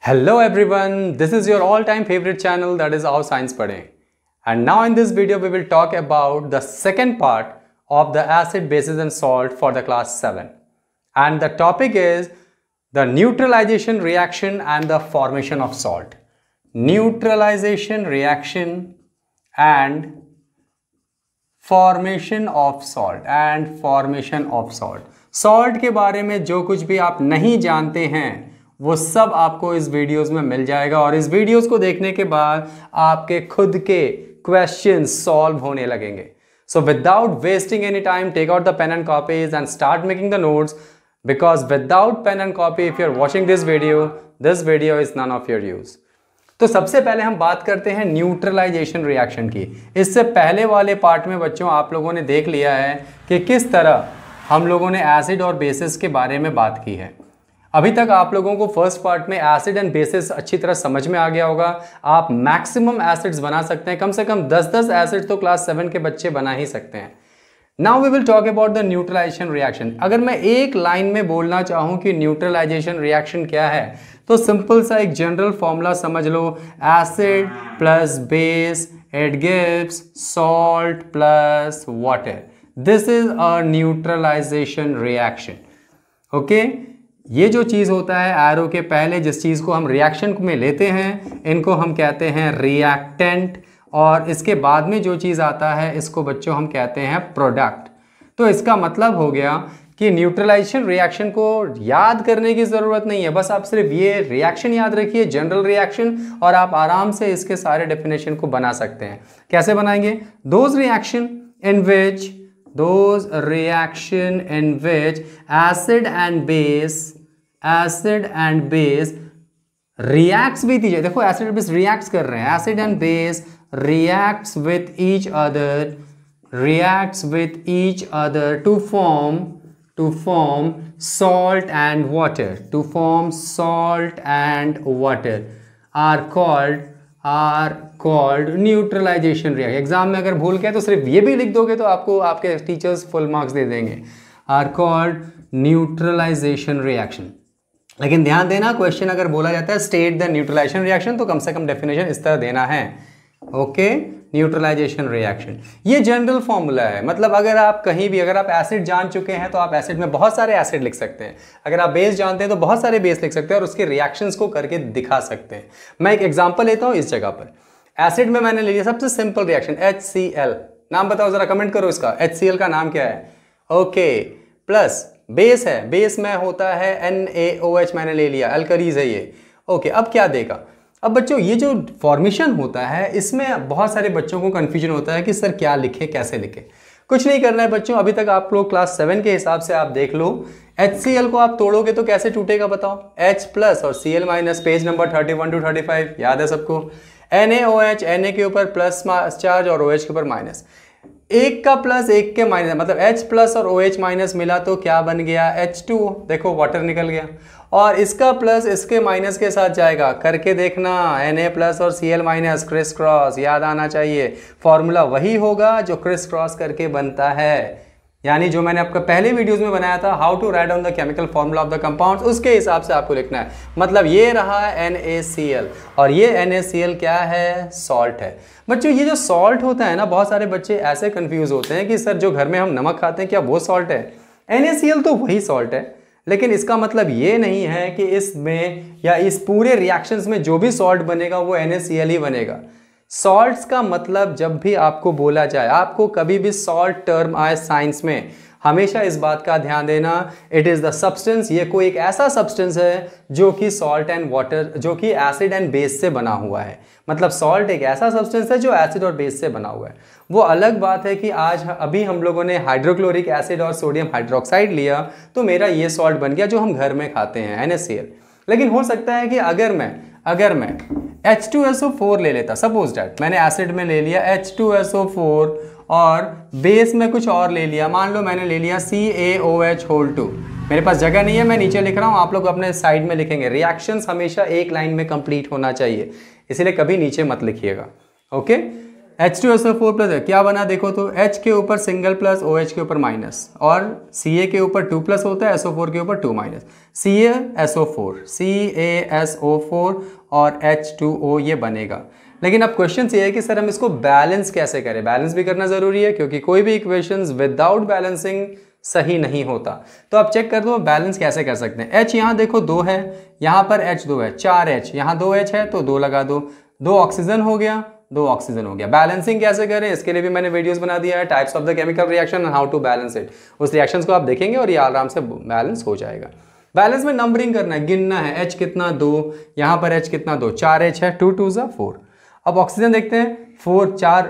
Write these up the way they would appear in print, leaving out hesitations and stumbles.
Hello everyone, this is your all-time favorite channel, that is Aao Science Padhe. And now in this video we will talk about the second part of the acid, bases and salt for the class 7. And the topic is the neutralization reaction and the formation of salt. Neutralization reaction and formation of salt Salt के बारे में जो कुछ भी आप नहीं जानते हैं वो सब आपको इस वीडियोस में मिल जाएगा और इस वीडियोस को देखने के बाद आपके खुद के क्वेश्चंस सॉल्व होने लगेंगे. So without wasting any time, take out the pen and copies and start making the notes, because without pen and copy, if you're watching this video is none of your use. तो सबसे पहले हम बात करते हैं neutralisation reaction की. इससे पहले वाले पार्ट में बच्चों आप लोगों ने देख लिया है कि किस तरह हम लोगों ने एसिड और बेसिस के बारे में बात की है. अभी तक आप लोगों को फर्स्ट पार्ट में एसिड एंड बेसिस अच्छी तरह समझ में आ गया होगा. आप मैक्सिमम एसिड्स बना सकते हैं, कम से कम 10-10 एसिड तो क्लास 7 के बच्चे बना ही सकते हैं. Now we will talk about the neutralisation reaction. अगर मैं एक लाइन में बोलना चाहूं कि न्यूट्रलाइजेशन रिएक्शन क्या है तो सिंपल सा एक जनरल फॉर्मूला समझ लो. Acid plus base it gives salt plus water. This is a neutralisation reaction. Okay, ये जो चीज़ होता है एरो के पहले जिस चीज़ को हम रिएक्शन में लेते हैं इनको हम कहते हैं रिएक्टेंट, और इसके बाद में जो चीज़ आता है इसको बच्चों हम कहते हैं प्रोडक्ट. तो इसका मतलब हो गया कि न्यूट्रलाइजेशन रिएक्शन को याद करने की ज़रूरत नहीं है, बस आप सिर्फ ये रिएक्शन याद रखिए, जनरल रिएक्शन, और आप आराम से इसके सारे डेफिनेशन को बना सकते हैं. कैसे बनाएंगे? those reaction in which acid and base reacts with each other. देखो acid and base reacts कर रहे हैं. acid and base reacts with each other to form salt and water. are called neutralisation reaction. Exam में अगर भूल गए तो सिर्फ ये भी लिख दोगे तो आपको आपके टीचर्स फुल मार्क्स दे देंगे. Are called neutralisation reaction. लेकिन ध्यान देना, क्वेश्चन अगर बोला जाता है स्टेट द न्यूट्रलाइजेशन रिएक्शन तो कम से कम डेफिनेशन इस तरह देना है. ओके, न्यूट्रलाइजेशन रिएक्शन ये जनरल फॉर्मूला है. मतलब अगर आप कहीं भी, अगर आप एसिड जान चुके हैं तो आप एसिड में बहुत सारे एसिड लिख सकते हैं. अगर आप बेस जानते हैं तो बहुत सारे बेस लिख सकते हैं और उसके रिएक्शंस को करके दिखा सकते हैं. मैं एक एग्जांपल लेता हूं इस जगह पर. एसिड में मैंने ले लिया सबसे सिंपल रिएक्शन HCl. नाम बताओ जरा, कमेंट करो इसका. HCl का नाम क्या है? ओके, प्लस बेस है, बेस में होता है NaOH, मैंने ले लिया, अल्कलीज है ये. ओके, अब क्या देगा? अब बच्चों ये जो फॉर्मेशन होता है इसमें बहुत सारे बच्चों को कंफ्यूजन होता है कि सर क्या लिखें, कैसे लिखें. कुछ नहीं करना है बच्चों, अभी तक आप लोग क्लास 7 के हिसाब से आप देख लो. HCl को आप तोड़ोगे तो कैसे टूटेगा बताओ? H प्लस और Cl minus. Page number 31 to 35 याद है सबको? NaOH, Na के ऊपर प्लस चार्ज और OH के ऊपर माइनस. एक का प्लस एक के माइनस, मतलब H प्लस और OH माइनस मिला तो क्या बन गया? H2. देखो वाटर निकल गया. और इसका प्लस इसके माइनस के साथ जाएगा, करके देखना. Na प्लस और Cl माइनस, क्रिस क्रॉस, याद आना चाहिए. फॉर्मूला वही होगा जो क्रिस क्रॉस करके बनता है, यानी जो मैंने आपका पहले वीडियोस में बनाया था how to write down the chemical formula of the compounds, उसके हिसाब से आपको लिखना है. मतलब ये रहा NaCl और ये NaCl क्या है? सॉल्ट है. बच्चों ये जो सॉल्ट होता है ना, बहुत सारे बच्चे ऐसे कंफ्यूज होते हैं कि सर जो घर में हम नमक खाते हैं क्या वो सॉल्ट है? NaCl तो वही सॉल्ट है, लेकिन इसका मतलब ये नहीं है कि इसमें या इस पूरे रिएक्शंस में जो भी सॉल्ट बनेगा वो NaCl ही बनेगा. सॉल्ट्स का मतलब जब भी आपको बोला जाए, आपको कभी भी सॉल्ट टर्म आए साइंस में, हमेशा इस बात का ध्यान देना, इट इज़ द सब्सटेंस. ये कोई एक ऐसा सब्सटेंस है जो कि सॉल्ट एंड वाटर, जो कि एसिड एंड बेस से बना हुआ है. मतलब सॉल्ट एक ऐसा सब्सटेंस है जो एसिड और बेस से बना हुआ है. वो अलग बात है कि आज अभी हम लोगों ने हाइड्रोक्लोरिक एसिड और सोडियम हाइड्रोक्साइड लिया तो मेरा ये सॉल्ट बन गया जो हम घर में खाते हैं, NaCl. लेकिन हो सकता है कि अगर मैं H2SO4 ले लेता, सपोज डैट मैंने एसिड में ले लिया H2SO4 और बेस में कुछ और ले लिया, मान लो मैंने ले लिया CaOH2. मेरे पास जगह नहीं है, मैं नीचे लिख रहा हूँ, आप लोग अपने साइड में लिखेंगे. रिएक्शंस हमेशा एक लाइन में कंप्लीट होना चाहिए, इसीलिए कभी नीचे मत लिखिएगा. ओके, H2SO4 प्लस है, क्या बना देखो तो H के ऊपर सिंगल प्लस, OH के ऊपर माइनस, और Ca के ऊपर 2 प्लस होता है, SO4 के ऊपर 2 माइनस, CaSO4 और H2O ये बनेगा। लेकिन अब क्वेश्चन ये है कि सर हम इसको बैलेंस कैसे करें। बैलेंस भी करना जरूरी है क्योंकि कोई भी इक्वेशंस विदाउट बैलेंसिंग सही नहीं होता। तो आप चेक कर दो बैलेंस कैसे कर सकते हैं। H यहाँ देखो 2 है, यहाँ पर H 2 है, 4H, यहाँ 2H है तो 2 लगा दो, 2 ऑक्सीजन हो गया, 2 ऑक्सीजन हो गया। बैलेंसिंग कैसे करें इसके लिए भी मैंने वीडियोस बना दिया है, types of the chemical reaction and how to balance it. उस रिएक्शंस को आप देखेंगे और ये आराम से बैलेंस हो जाएगा। बैलेंस में नंबरिंग करना है, गिनना है, H कितना 2, यहाँ पर H कितना 2, 4H है, 2 2 4। अब ऑक्सीजन देखते हैं, 4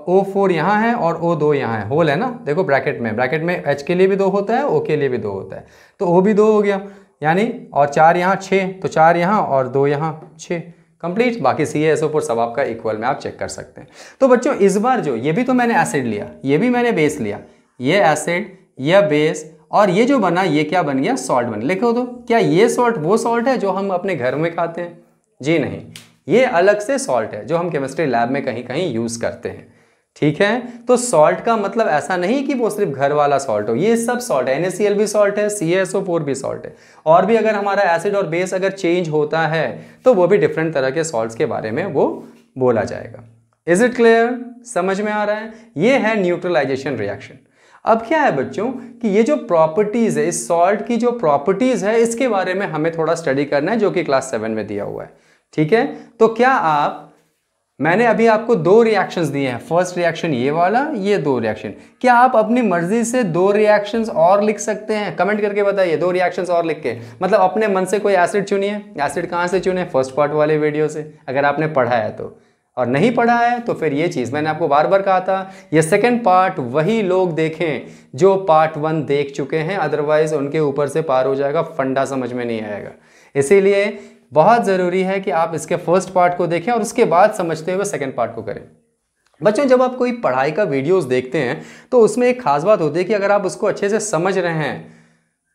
O4 यहाँ है और O2 यहाँ है, होल है ना, देखो ब्रैकेट में H के लिए भी 2 होता है, O के लिए भी 2 होता है, तो O भी 2 हो गया यानी, और 4 यहाँ 6, तो 4 यहाँ और 2 यहाँ 6, कंप्लीट। बाकी CaSO4 सब आपका इक्वल में आप चेक कर सकते हैं। तो बच्चों इस बार जो ये भी तो मैंने एसिड लिया, ये भी मैंने बेस लिया, ये एसिड, ये बेस, और ये जो बना ये क्या बन गया, सॉल्ट बन। लिखो तो क्या ये सॉल्ट वो सॉल्ट है जो हम अपने घर में खाते हैं? जी नहीं, ये अलग से सॉल्ट है जो हम केमिस्ट्री लैब में कहीं कहीं यूज करते हैं। ठीक है, तो सॉल्ट का मतलब ऐसा नहीं कि वो सिर्फ घर वाला सॉल्ट हो, ये सब सॉल्ट है, NaCl भी सॉल्ट है, CaSO4 भी सॉल्ट है, और भी अगर हमारा एसिड और बेस अगर चेंज होता है तो वो भी डिफरेंट तरह के सॉल्ट्स के बारे में वो बोला जाएगा। Is it clear? समझ में आ रहा है? ये है न्यूट्रलाइजेशन रिएक्शन। अब क्या है बच्चों कि ये जो प्रॉपर्टीज है, इस सॉल्ट की जो प्रॉपर्टीज है, इसके बारे में हमें थोड़ा स्टडी करना है, जो कि क्लास 7 में दिया हुआ है। ठीक है, तो क्या आप, मैंने अभी आपको 2 रिएक्शंस दिए हैं, फर्स्ट रिएक्शन ये वाला, ये 2 रिएक्शन, क्या आप अपनी मर्जी से 2 रिएक्शंस और लिख सकते हैं? कमेंट करके बताइए, 2 रिएक्शंस और लिख के, मतलब अपने मन से कोई एसिड चुनिए। एसिड कहाँ से चुने? फर्स्ट पार्ट वाले वीडियो से, अगर आपने पढ़ा है तो, और नहीं पढ़ा है तो फिर ये चीज़ मैंने आपको बार बार कहा था, ये सेकेंड पार्ट वही लोग देखें जो पार्ट 1 देख चुके हैं, अदरवाइज उनके ऊपर से पार हो जाएगा, फंडा समझ में नहीं आएगा। इसीलिए बहुत ज़रूरी है कि आप इसके फर्स्ट पार्ट को देखें और उसके बाद समझते हुए सेकंड पार्ट को करें। बच्चों जब आप कोई पढ़ाई का वीडियोस देखते हैं तो उसमें एक खास बात होती है कि अगर आप उसको अच्छे से समझ रहे हैं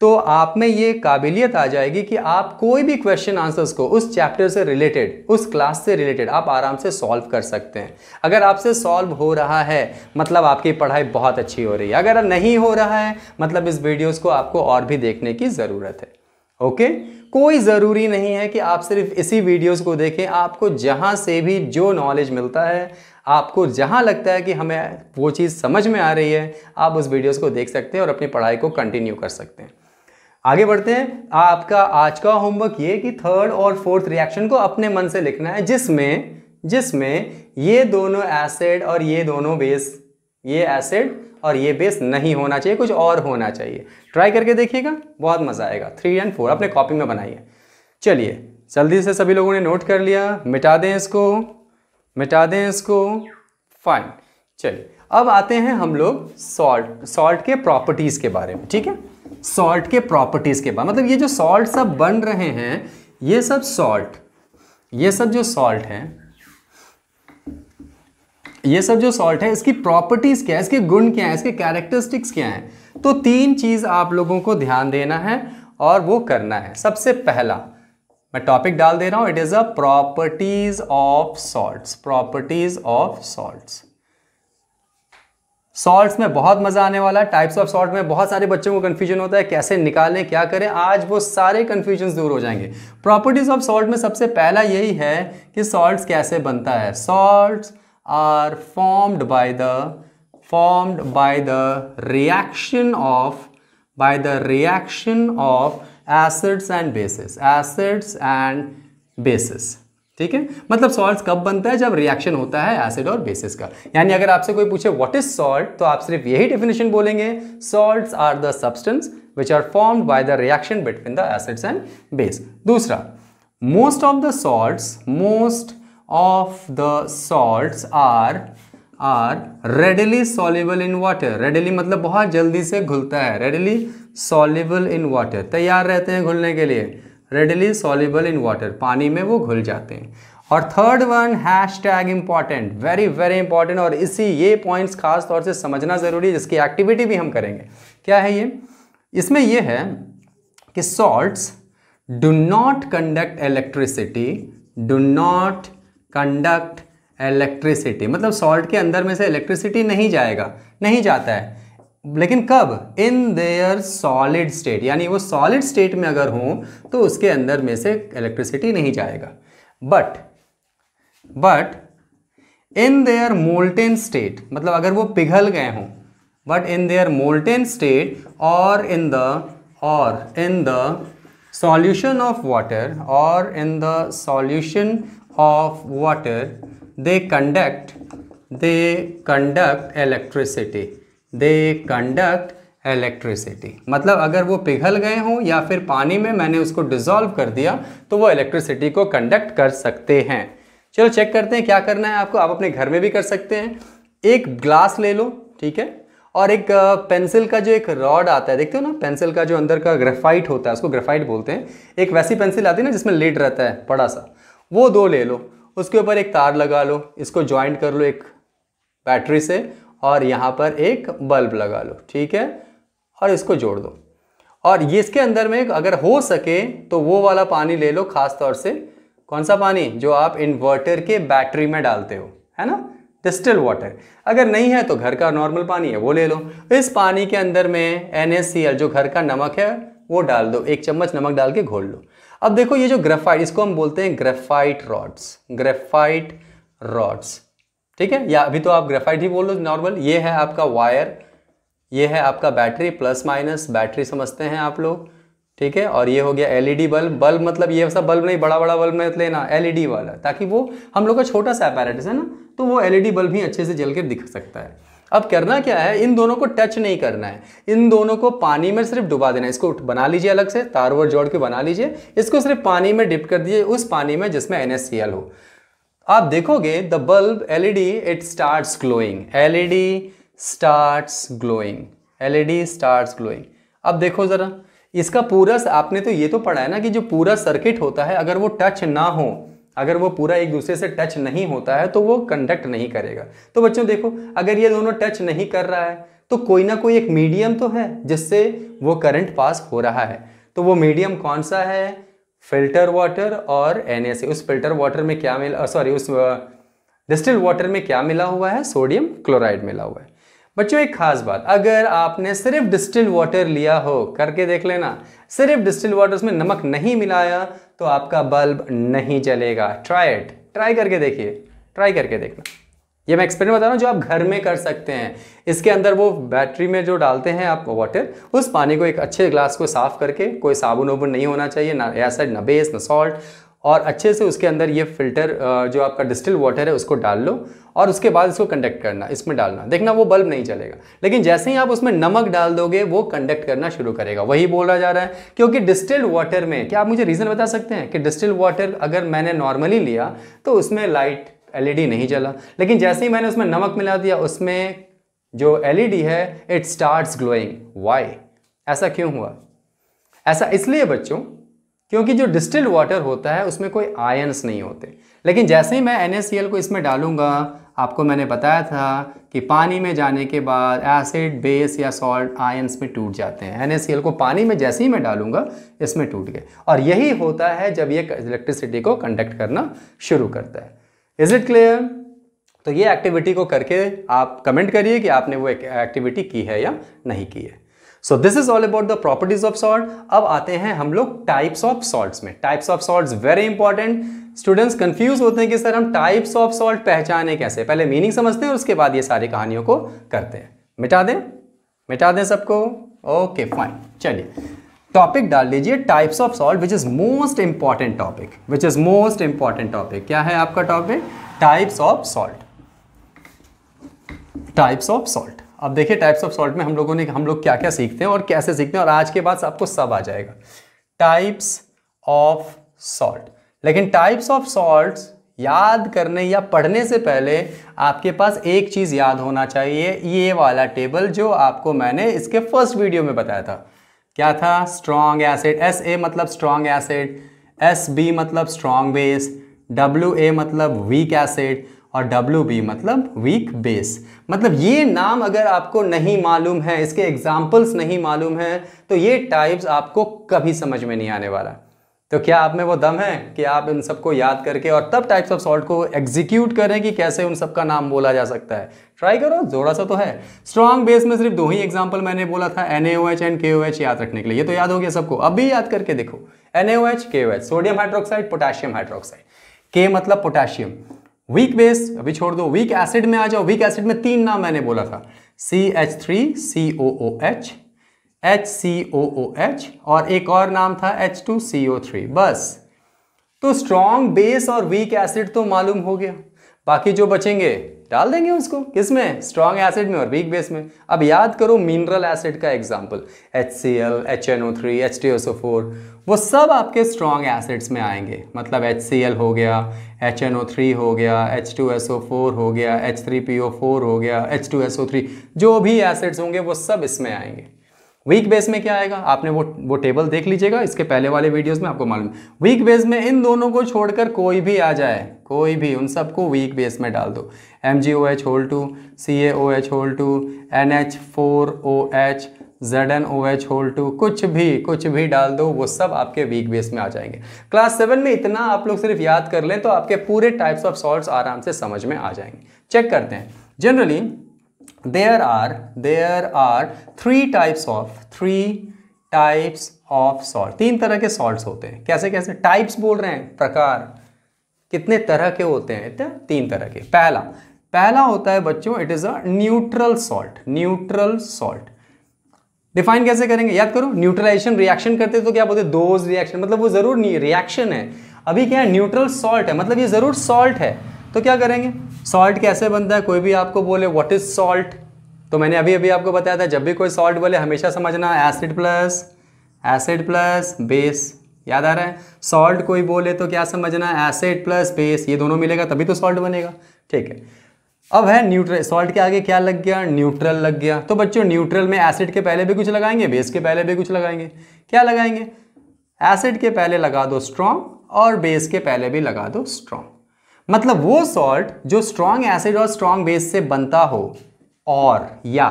तो आप में ये काबिलियत आ जाएगी कि आप कोई भी क्वेश्चन आंसर्स को उस चैप्टर से रिलेटेड, उस क्लास से रिलेटेड आप आराम से सॉल्व कर सकते हैं। अगर आपसे सॉल्व हो रहा है मतलब आपकी पढ़ाई बहुत अच्छी हो रही है, अगर नहीं हो रहा है मतलब इस वीडियोज़ को आपको और भी देखने की ज़रूरत है। ओके, कोई ज़रूरी नहीं है कि आप सिर्फ इसी वीडियोस को देखें, आपको जहां से भी जो नॉलेज मिलता है, आपको जहां लगता है कि हमें वो चीज़ समझ में आ रही है, आप उस वीडियोस को देख सकते हैं और अपनी पढ़ाई को कंटिन्यू कर सकते हैं। आगे बढ़ते हैं। आपका आज का होमवर्क ये कि थर्ड और फोर्थ रिएक्शन को अपने मन से लिखना है, जिसमें ये दोनों एसिड और ये दोनों बेस, ये एसिड और ये बेस नहीं होना चाहिए, कुछ और होना चाहिए। ट्राई करके देखिएगा, बहुत मजा आएगा। 3 और 4 अपने कॉपी में बनाइए। चलिए जल्दी से सभी लोगों ने नोट कर लिया, मिटा दें इसको, फाइन। चलिए अब आते हैं हम लोग सॉल्ट के प्रॉपर्टीज के बारे में। ठीक है, सॉल्ट के प्रॉपर्टीज के बारे में, मतलब ये जो सॉल्ट सब बन रहे हैं, ये सब जो सॉल्ट है इसकी प्रॉपर्टीज क्या है, इसके गुण क्या है, इसके कैरेक्टरिस्टिक्स क्या हैं। तो 3 चीज आप लोगों को ध्यान देना है और वो करना है। सबसे पहला मैं टॉपिक डाल दे रहा हूं, it is a properties of salts. Salts में बहुत मजा आने वाला है। टाइप्स ऑफ सॉल्ट में बहुत सारे बच्चों को कंफ्यूजन होता है, कैसे निकालें, क्या करें। आज वो सारे कंफ्यूजन दूर हो जाएंगे। प्रॉपर्टीज ऑफ सॉल्ट में सबसे पहला यही है कि सॉल्ट्स कैसे बनता है। Salts are formed by the reaction of acids and bases। ठीक है, मतलब सॉल्ट्स कब बनता है, जब रिएक्शन होता है एसिड और बेसिस का। यानी अगर आपसे कोई पूछे व्हाट इज सॉल्ट, तो आप सिर्फ यही डेफिनेशन बोलेंगे, salts are the substance which are formed by the reaction between the acids and base. दूसरा, most of the salts are readily soluble in water। readily मतलब बहुत जल्दी से घुलता है, readily soluble in water, तैयार रहते हैं घुलने के लिए, readily soluble in water, पानी में वो घुल जाते हैं। और third one, hashtag important, very very important, और ये पॉइंट्स खास तौर से समझना जरूरी है, जिसकी एक्टिविटी भी हम करेंगे। क्या है ये? इसमें ये है कि salts do not conduct electricity electricity, मतलब सॉल्ट के अंदर में से इलेक्ट्रिसिटी नहीं जाएगा, नहीं जाता है, लेकिन कब? इन देयर सॉलिड स्टेट, यानी वो सॉलिड स्टेट में अगर हो तो उसके अंदर में से इलेक्ट्रिसिटी नहीं जाएगा। But in their molten state, मतलब अगर वो पिघल गए हों, but in their molten state और in the solution of water, और in the solution of water they conduct electricity, मतलब अगर वो पिघल गए हों या फिर पानी में मैंने उसको डिसॉल्व कर दिया तो वो इलेक्ट्रिसिटी को कंडक्ट कर सकते हैं। चलो चेक करते हैं क्या करना है आपको, आप अपने घर में भी कर सकते हैं। एक ग्लास ले लो, ठीक है, और एक पेंसिल का जो एक रॉड आता है, देखते हो ना पेंसिल का जो अंदर का ग्रेफाइट होता है उसको ग्रेफाइट बोलते हैं, एक वैसी पेंसिल आती है ना जिसमें लीड रहता है बड़ा सा, वो 2 ले लो, उसके ऊपर एक तार लगा लो, इसको ज्वाइंट कर लो एक बैटरी से, और यहाँ पर एक बल्ब लगा लो, ठीक है, और इसको जोड़ दो, और ये इसके अंदर में अगर हो सके तो वो वाला पानी ले लो, खास तौर से कौन सा पानी? जो आप इन्वर्टर के बैटरी में डालते हो, है ना, डिस्टिल वाटर। अगर नहीं है तो घर का नॉर्मल पानी है वो ले लो। इस पानी के अंदर में NaCl जो घर का नमक है वो डाल दो, 1 चम्मच नमक डाल के घोल लो। अब देखो ये जो ग्रेफाइट, इसको हम बोलते हैं ग्रेफाइट रॉड्स, ठीक है, या अभी तो आप ग्रेफाइट ही बोल लो नॉर्मल। ये है आपका वायर, ये है आपका बैटरी, प्लस माइनस बैटरी समझते हैं आप लोग, ठीक है, और ये हो गया LED बल्ब मतलब ये सब बल्ब नहीं, बड़ा बड़ा बल्ब मत लेना, LED वाला, ताकि वो हम लोग का छोटा सा अपैरेटस है ना, तो वो LED बल्ब ही अच्छे से जल के दिख सकता है। अब करना क्या है, इन दोनों को टच नहीं करना है, इन दोनों को पानी में सिर्फ डुबा देना है। इसको बना लीजिए अलग से, तार वार जोड़ के बना लीजिए, इसको सिर्फ पानी में डिप कर दीजिए, उस पानी में जिसमें NaCl हो। आप देखोगे the bulb LED it starts glowing. अब देखो जरा इसका पूरा, आपने तो ये तो पढ़ा है ना कि जो पूरा सर्किट होता है अगर वो टच ना हो, अगर वो पूरा एक दूसरे से टच नहीं होता है तो वो कंडक्ट नहीं करेगा। तो बच्चों देखो अगर ये दोनों टच नहीं कर रहा है तो कोई ना कोई एक मीडियम तो है जिससे वो करंट पास हो रहा है। तो वो मीडियम कौन सा है? फिल्टर वाटर और NaCl। उस फिल्टर वाटर में क्या मिला, उस डिस्टिल वाटर में क्या मिला हुआ है? सोडियम क्लोराइड मिला हुआ है। बच्चों एक खास बात, अगर आपने सिर्फ डिस्टिल वाटर लिया हो, करके देख लेना, सिर्फ डिस्टिल वाटर उसमें नमक नहीं मिलाया तो आपका बल्ब नहीं जलेगा। ट्राई करके देखिए, ट्राई करके देखना। ये मैं एक्सपेरिमेंट बता रहा हूँ जो आप घर में कर सकते हैं। इसके अंदर वो बैटरी में जो डालते हैं आप वाटर, उस पानी को एक अच्छे ग्लास को साफ करके, कोई साबुन वाबुन नहीं होना चाहिए, ना एसिड ना बेस ना सॉल्ट, और अच्छे से उसके अंदर ये फिल्टर जो आपका डिस्टिल वाटर है उसको डाल लो और उसके बाद इसको कंडक्ट करना, इसमें डालना, देखना वो बल्ब नहीं चलेगा। लेकिन जैसे ही आप उसमें नमक डाल दोगे वो कंडक्ट करना शुरू करेगा। वही बोला जा रहा है, क्योंकि डिस्टिल्ड वाटर में, क्या आप मुझे रीज़न बता सकते हैं कि डिस्टिल्ड वाटर अगर मैंने नॉर्मली लिया तो उसमें लाइट LED नहीं जला, लेकिन जैसे ही मैंने उसमें नमक मिला दिया उसमें जो LED है इट स्टार्ट्स ग्लोइंग। वाई? ऐसा क्यों हुआ? ऐसा इसलिए बच्चों क्योंकि जो डिस्टिल्ड वाटर होता है उसमें कोई आयंस नहीं होते, लेकिन जैसे ही मैं NaCl को इसमें डालूंगा, आपको मैंने बताया था कि पानी में जाने के बाद एसिड, बेस या सॉल्ट आयंस में टूट जाते हैं। NaCl को पानी में जैसे ही मैं डालूंगा इसमें टूट गए, और यही होता है जब ये इलेक्ट्रिसिटी को कंडक्ट करना शुरू करता है। Is it clear? तो ये एक्टिविटी को करके आप कमेंट करिए कि आपने वो एक्टिविटी की है या नहीं की है। सो this is all about the properties of salt. अब आते हैं हम लोग टाइप्स ऑफ सॉल्ट्स में। Types of salts very important. Students confuse होते हैं कि सर हम टाइप्स ऑफ सॉल्ट पहचाने कैसे? पहले मीनिंग समझते हैं और उसके बाद ये सारी कहानियों को करते हैं। मिटा दें सबको? ओके फाइन, चलिए टॉपिक डाल लीजिए, types of salt, which is most important topic. क्या है आपका टॉपिक? Types of salt. अब देखिए टाइप्स ऑफ सॉल्ट में हम लोग क्या क्या सीखते हैं और कैसे सीखते हैं, और आज के बाद आपको सब आ जाएगा। टाइप्स ऑफ सॉल्ट, लेकिन टाइप्स ऑफ सॉल्ट्स याद करने या पढ़ने से पहले आपके पास एक चीज याद होना चाहिए, ये वाला टेबल जो आपको मैंने इसके फर्स्ट वीडियो में बताया था। क्या था? स्ट्रॉन्ग एसिड, SA मतलब स्ट्रॉन्ग एसिड, SB मतलब स्ट्रॉन्ग बेस, WA मतलब वीक एसिड, और WB मतलब वीक बेस। मतलब ये नाम अगर आपको नहीं मालूम है, इसके एग्जाम्पल्स नहीं मालूम है, तो ये टाइप्स आपको कभी समझ में नहीं आने वाला। तो क्या आप में वो दम है कि आप इन सबको याद करके और तब टाइप्स ऑफ सॉल्ट को एग्जीक्यूट करें कि कैसे उन सबका नाम बोला जा सकता है? ट्राई करो, थोड़ा सा तो है। स्ट्रॉन्ग बेस में सिर्फ 2 ही एग्जांपल मैंने बोला था, NaOH एंड KOH याद रखने के लिए। ये तो याद हो गया सबको, अब भी याद करके देखो। NaOH KOH, sodium hydroxide potassium hydroxide, K मतलब पोटेशियम। वीक बेस अभी छोड़ दो, वीक एसिड में आ जाओ। वीक एसिड में 3 नाम मैंने बोला था, CH3COOH, HCOOH और एक और नाम था H2CO3, बस। तो स्ट्रॉन्ग बेस और वीक एसिड तो मालूम हो गया, बाकी जो बचेंगे डाल देंगे उसको किसमें? स्ट्रॉन्ग एसिड में और वीक बेस में। अब याद करो मिनरल एसिड का एग्जांपल, HCl, HNO3, H2SO4, वो सब आपके स्ट्रॉन्ग एसिड्स में आएंगे। मतलब HCl हो गया, HNO3 हो गया, H2SO4 हो गया, H3PO4 हो गया, H2SO3, जो भी एसिड्स होंगे वो सब इसमें आएंगे। वीक बेस में क्या आएगा? आपने वो टेबल देख लीजिएगा, इसके पहले वाले वीडियोस में आपको मालूम। वीक बेस में इन दोनों को छोड़कर कोई भी आ जाए, कोई भी, उन सबको वीक बेस में डाल दो। MgOH2, CaOH2, NH4OH, ZnOH2, कुछ भी डाल दो, वो सब आपके वीक बेस में आ जाएंगे। क्लास 7 में इतना आप लोग सिर्फ याद कर लें तो आपके पूरे टाइप्स ऑफ सॉल्ट्स आराम से समझ में आ जाएंगे। चेक करते हैं। Generally there are 3 types of salt। 3 तरह के salts होते हैं। कैसे कैसे? टाइप्स बोल रहे हैं, प्रकार। कितने तरह के होते हैं? 3 तरह के। पहला होता है बच्चों, it is a neutral salt. Neutral salt define कैसे करेंगे? याद करो, न्यूट्रलाइजेशन रिएक्शन करते तो क्या बोलते? डोज रिएक्शन, मतलब वो जरूर नहीं रिएक्शन है। अभी क्या है? न्यूट्रल सॉल्ट है, मतलब ये जरूर सॉल्ट है। तो क्या करेंगे? सॉल्ट कैसे बनता है? कोई भी आपको बोले व्हाट इज सॉल्ट, तो मैंने अभी आपको बताया था, जब भी कोई सॉल्ट बोले हमेशा समझना एसिड प्लस बेस। याद आ रहा है? सॉल्ट कोई बोले तो क्या समझना? एसिड प्लस बेस, ये दोनों मिलेगा तभी तो सॉल्ट बनेगा। ठीक है, अब है न्यूट्रल। सॉल्ट के आगे क्या लग गया? न्यूट्रल लग गया। तो बच्चों न्यूट्रल में एसिड के पहले भी कुछ लगाएंगे, बेस के पहले भी कुछ लगाएंगे। क्या लगाएंगे? एसिड के पहले लगा दो स्ट्रॉन्ग और बेस के पहले भी लगा दो स्ट्रॉन्ग। मतलब वो सॉल्ट जो स्ट्रॉन्ग एसिड और स्ट्रॉन्ग बेस से बनता हो, और या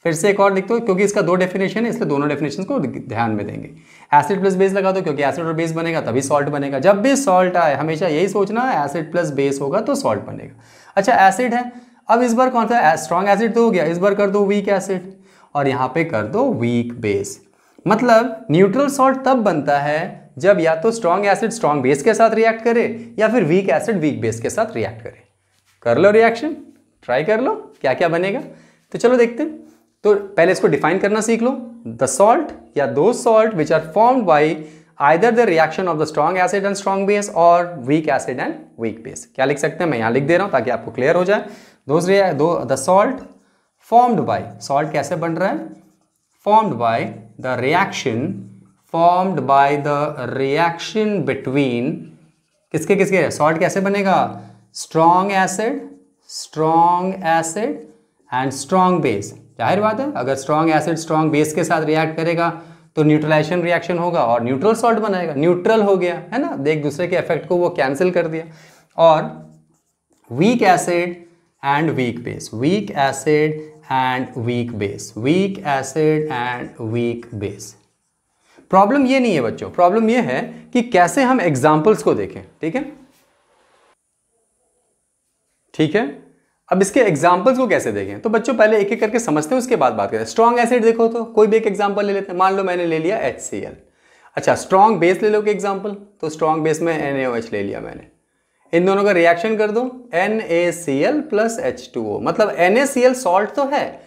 फिर से एक और लिख दो, क्योंकि इसका 2 डेफिनेशन है इसलिए दोनों डेफिनेशन को ध्यान में देंगे। एसिड प्लस बेस लगा दो, क्योंकि एसिड और बेस बनेगा तभी सॉल्ट बनेगा। जब भी सॉल्ट आए हमेशा यही सोचना है, एसिड प्लस बेस होगा तो सॉल्ट बनेगा। अच्छा, एसिड है, अब इस बार कौन सा? स्ट्रॉन्ग एसिड तो हो गया, इस बार कर दो वीक एसिड और यहाँ पे कर दो वीक बेस। मतलब न्यूट्रल सॉल्ट तब बनता है जब या तो स्ट्रॉन्ग एसिड स्ट्रॉन्ग बेस के साथ रिएक्ट करे या फिर वीक एसिड वीक बेस के साथ रिएक्ट करे। कर लो रिएक्शन, ट्राई कर लो क्या क्या बनेगा। तो चलो देखते हैं। तो पहले इसको डिफाइन करना सीख लो। द सॉल्ट या दो salt which are formed by either the reaction of the strong acid and strong base और weak acid and weak base. क्या लिख सकते हैं? मैं यहां लिख दे रहा हूं ताकि आपको क्लियर हो जाए। The salt formed by, salt कैसे बन रहा है? Formed by the reaction between किसके किसके? सॉल्ट कैसे बनेगा? Strong acid and strong base. जाहिर बात है, अगर स्ट्रॉन्ग एसिड स्ट्रॉन्ग बेस के साथ रिएक्ट करेगा तो न्यूट्रलाइजेशन रिएक्शन होगा और न्यूट्रल सॉल्ट बनाएगा। न्यूट्रल हो गया है ना, एक दूसरे के इफेक्ट को वो कैंसिल कर दिया। और weak acid and weak base, week acid and weak base, week acid and weak base. Problem ये नहीं है बच्चों, प्रॉब्लम ये है कि कैसे हम एग्जाम्पल्स को देखें। ठीक है, अब इसके एग्जाम्पल्स को कैसे देखें? तो बच्चों पहले एक एक करके समझते हैं, उसके बाद बात करें। स्ट्रॉन्ग एसिड देखो तो कोई भी एक एग्जाम्पल ले लेते हैं। मान लो मैंने ले लिया HCl। अच्छा, स्ट्रॉन्ग बेस ले लो कि एग्जाम्पल, तो स्ट्रॉन्ग बेस में NaOH ले लिया मैंने। इन दोनों का रिएक्शन कर दो, NaCl प्लस H2O। मतलब NaCl सॉल्ट तो है,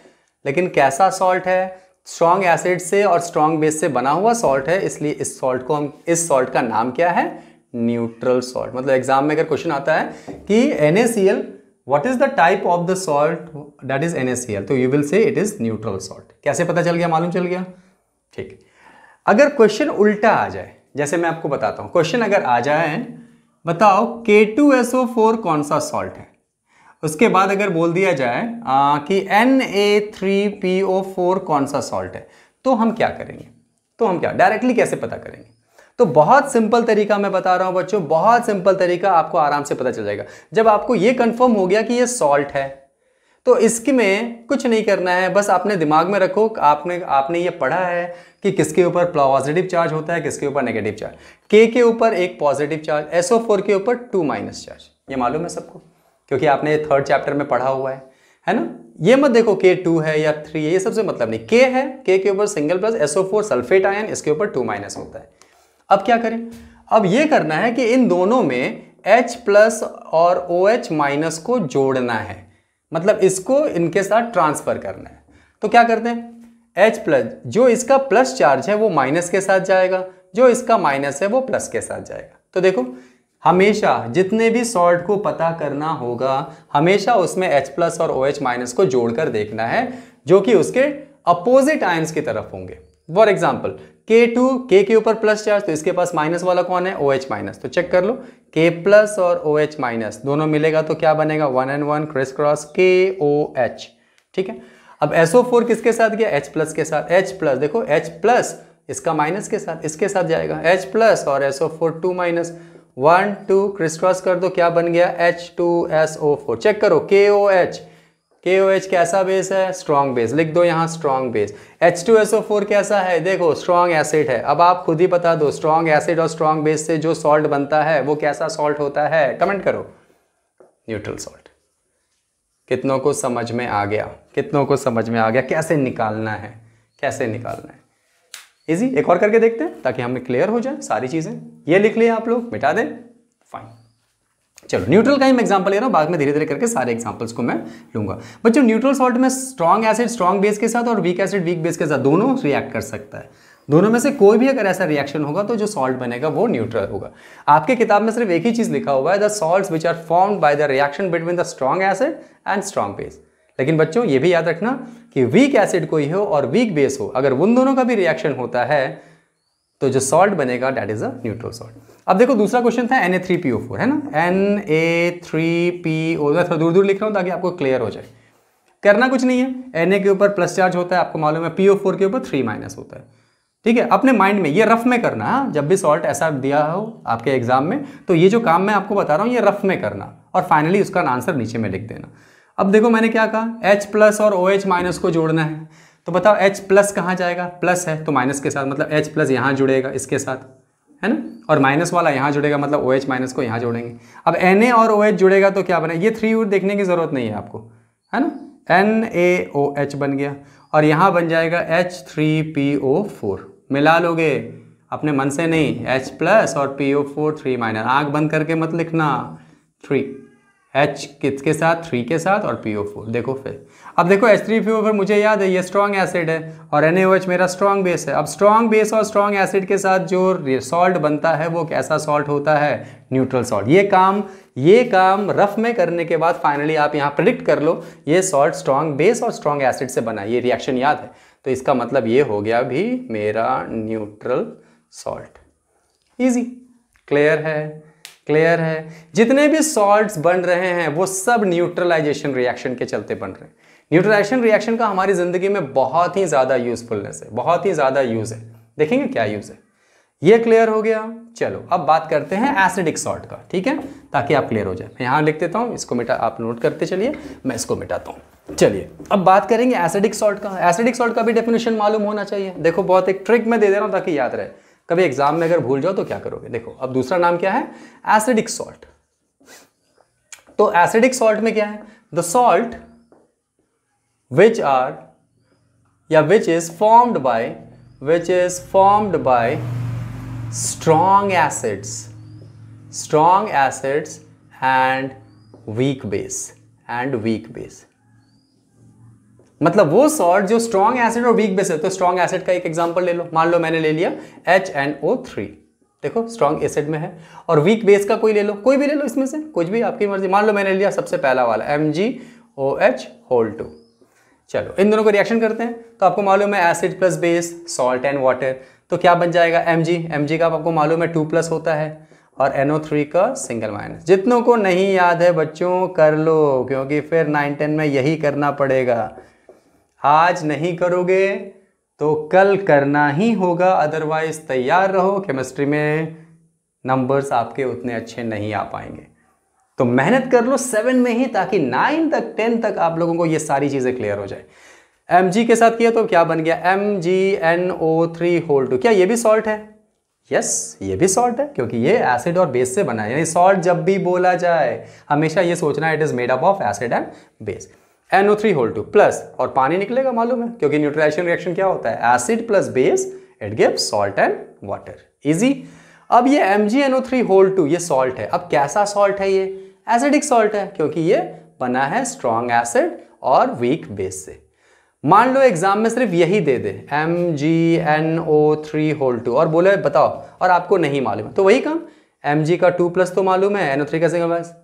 लेकिन कैसा सॉल्ट है? स्ट्रॉन्ग एसिड से और स्ट्रॉन्ग बेस से बना हुआ सॉल्ट है, इसलिए इस सॉल्ट का नाम क्या है? Neutral salt. मतलब एग्जाम में अगर क्वेश्चन आता है कि NaCl what is the type of the salt that is NaCl, तो you will say it is neutral salt। कैसे पता चल गया? मालूम चल गया। ठीक, अगर क्वेश्चन उल्टा आ जाए, जैसे मैं आपको बताता हूं, क्वेश्चन अगर आ जाए बताओ K2SO4 कौन सा सॉल्ट है, उसके बाद अगर बोल दिया जाए कि Na3PO4 कौन सा सॉल्ट है, तो हम क्या करेंगे? तो हम क्या डायरेक्टली कैसे पता करेंगे? तो बहुत सिंपल तरीका मैं बता रहा हूं बच्चों, बहुत सिंपल तरीका, आपको आराम से पता चल जाएगा। जब आपको यह कंफर्म हो गया कि यह सॉल्ट है, तो इसके में कुछ नहीं करना है, बस आपने दिमाग में रखो, आपने ये पढ़ा है कि किसके ऊपर पॉजिटिव चार्ज होता है, किसके ऊपर नेगेटिव चार्ज। के के ऊपर एक पॉजिटिव चार्ज, SO4 के ऊपर 2 माइनस चार्ज, ये मालूम है सबको क्योंकि आपने 3rd चैप्टर में पढ़ा हुआ है ना। ये मत देखो के 2 है या 3 है, ये सबसे मतलब नहीं। के है, के ऊपर single plus, SO4 sulphate ion, इसके ऊपर 2 माइनस होता है। अब क्या करें, अब ये करना है कि इन दोनों में H प्लस और OH माइनस को जोड़ना है, मतलब इसको इनके साथ ट्रांसफर करना है। तो क्या करते हैं, H प्लस, जो इसका प्लस चार्ज है वो माइनस के साथ जाएगा, जो इसका माइनस है वो प्लस के साथ जाएगा। तो देखो हमेशा जितने भी सॉल्ट को पता करना होगा, हमेशा उसमें H प्लस और OH माइनस को जोड़कर देखना है, जो कि उसके अपोजिट आयंस की तरफ होंगे। फॉर एग्जाम्पल K2, K के ऊपर प्लस चार्ज, तो इसके पास माइनस वाला कौन है, OH माइनस। तो चेक कर लो, K प्लस और OH माइनस दोनों मिलेगा तो क्या बनेगा, 1 and 1 क्रिस क्रॉस KOH। ठीक है, अब SO4 किसके साथ गया, H प्लस के साथ। H प्लस देखो, H प्लस इसका माइनस के साथ, इसके साथ जाएगा, H प्लस और SO4 2 माइनस, 1 2 क्रिस क्रॉस कर दो, क्या बन गया, H2SO4। चेक करो KOH, KOH कैसा बेस है, स्ट्रॉन्ग बेस, लिख दो यहाँ स्ट्रॉन्ग बेस। H2SO4 कैसा है, देखो स्ट्रॉन्ग एसिड है। अब आप खुद ही बता दो, स्ट्रॉन्ग एसिड और स्ट्रॉन्ग बेस से जो सॉल्ट बनता है वो कैसा सॉल्ट होता है, कमेंट करो, न्यूट्रल सॉल्ट। कितनों को समझ में आ गया, कितनों को समझ में आ गया कैसे निकालना है, कैसे निकालना है। इजी, एक और करके देखते हैं ताकि हमें क्लियर हो जाए सारी चीजें। ये लिख लिया आप लोग, मिटा दें, फाइन। चलो न्यूट्रल का ही मैं एग्जांपल ले रहा हूं, बाद में धीरे धीरे करके सारे एग्जांपल्स को मैं लूंगा। बच्चों न्यूट्रल सॉल्ट में स्ट्रॉन्ग एसिड स्ट्रॉन्ग बेस के साथ और वीक एसिड वीक बेस के साथ दोनों रिएक्ट कर सकता है। दोनों में से कोई भी अगर ऐसा रिएक्शन होगा तो जो सॉल्ट बनेगा वो न्यूट्रल होगा। आपके किताब में सिर्फ एक ही चीज लिखा हुआ है, the salts which are formed by the reaction between the strong acid and strong base. लेकिन बच्चों ये भी याद रखना कि वीक एसिड कोई हो और वीक बेस हो, अगर उन दोनों का भी रिएक्शन होता है तो जो सॉल्ट बनेगा that is a neutral salt. अब देखो दूसरा क्वेश्चन था Na3PO4, है ना, Na3PO, थोड़ा दूर दूर लिख रहा हूं ताकि आपको क्लियर हो जाए। करना कुछ नहीं है, Na के ऊपर प्लस चार्ज होता है, आपको मालूम है, PO4 के ऊपर 3 माइनस होता है। ठीक है, अपने माइंड में ये रफ में करना है, जब भी सॉल्ट ऐसा दिया हो आपके एग्जाम में तो ये जो काम मैं आपको बता रहा हूं ये रफ में करना और फाइनली उसका आंसर नीचे में लिख देना। अब देखो मैंने क्या कहा, H प्लस और OH माइनस को जोड़ना है, तो बताओ H प्लस कहाँ जाएगा, प्लस है तो माइनस के साथ, मतलब H प्लस यहाँ जुड़ेगा इसके साथ, है ना, और माइनस वाला यहाँ जुड़ेगा, मतलब OH माइनस को यहाँ जोड़ेंगे। अब Na और OH जुड़ेगा तो क्या बनेगा, ये 3 देखने की जरूरत नहीं है आपको, है ना, NaOH बन गया और यहाँ बन जाएगा H3PO4। मिला लोगे अपने मन से नहीं, H प्लस और PO4 3 माइनस, आँख बंद करके मत लिखना, 3 H किसके साथ, 3 के साथ और PO4। देखो फिर, अब देखो H3PO4 मुझे याद है ये स्ट्रॉन्ग एसिड है और NaOH मेरा स्ट्रॉन्ग बेस है। अब स्ट्रॉन्ग बेस और स्ट्रॉन्ग एसिड के साथ जो सॉल्ट बनता है वो कैसा सॉल्ट होता है, न्यूट्रल सॉल्ट। ये काम रफ में करने के बाद फाइनली आप यहाँ प्रेडिक्ट कर लो ये सॉल्ट स्ट्रॉन्ग बेस और स्ट्रॉन्ग एसिड से बना है, ये रिएक्शन याद है, तो इसका मतलब ये हो गया भी मेरा न्यूट्रल सॉल्ट। इजी, क्लियर है, क्लियर है। जितने भी सॉल्ट्स बन रहे हैं वो सब न्यूट्रलाइजेशन रिएक्शन के चलते बन रहे हैं। न्यूट्रलाइजेशन रिएक्शन का हमारी जिंदगी में बहुत ही ज्यादा यूजफुलनेस है, बहुत ही ज्यादा यूज है। देखेंगे क्या यूज है, ये क्लियर हो गया। चलो अब बात करते हैं एसिडिक सॉल्ट का, ठीक है, ताकि आप क्लियर हो जाए। मैं यहाँ लिख देता हूँ, इसको मिटा, आप नोट करते चलिए, मैं इसको मिटाता हूँ। चलिए अब बात करेंगे एसिडिक सॉल्ट का। एसिडिक सॉल्ट का भी डेफिनेशन मालूम होना चाहिए। देखो बहुत एक ट्रिक मैं दे दे रहा हूँ ताकि याद रहे, कभी एग्जाम में अगर भूल जाओ तो क्या करोगे। देखो अब दूसरा नाम क्या है, एसिडिक सॉल्ट। तो एसिडिक सॉल्ट में क्या है, द सॉल्ट which are या which is formed by strong acids and weak base मतलब वो सॉल्ट जो स्ट्रॉन्ग एसिड और वीक बेस है। तो स्ट्रॉन्ग एसिड का एक एग्जांपल ले लो, मान लो मैंने ले लिया HNO3, देखो स्ट्रॉन्ग एसिड में है, और वीक बेस का कोई ले लो, कोई भी ले लो इसमें से, कुछ भी आपकी मर्जी। मान लो मैंने लिया सबसे पहला वाला MgOH2। चलो इन दोनों को रिएक्शन करते हैं, तो आपको मालूम है acid plus base, salt and water, तो क्या बन जाएगा Mg का आपको मालूम है 2+ होता है और NO3 का सिंगल माइनस। जितनों को नहीं याद है बच्चों कर लो, क्योंकि फिर 9-10 में यही करना पड़ेगा। आज नहीं करोगे तो कल करना ही होगा, अदरवाइज तैयार रहो, केमिस्ट्री में नंबर्स आपके उतने अच्छे नहीं आ पाएंगे। तो मेहनत कर लो 7 में ही, ताकि 9 तक 10 तक आप लोगों को ये सारी चीज़ें क्लियर हो जाए। Mg के साथ किया तो क्या बन गया, MgNO3 क्या ये भी सॉल्ट है? यस, ये भी सॉल्ट है, क्योंकि ये एसिड और बेस से बना है। यानी सॉल्ट जब भी बोला जाए हमेशा ये सोचना है it is made up of acid and base. NO3 plus, और पानी निकलेगा मालूम है, क्योंकि न्यूट्रलाइजेशन रिएक्शन क्या होता है, acid plus base it gives salt and water. Easy. अब ये MgNO3 ये सॉल्ट है। अब कैसा सॉल्ट है ये? एसिडिक सॉल्ट है, क्योंकि ये बना है स्ट्रॉन्ग एसिड और वीक बेस से। मान लो एग्जाम में सिर्फ यही दे दे MgNO3 और बोले बताओ, और आपको नहीं मालूम है, तो वही काम, Mg का 2+ तो मालूम है, NO3 का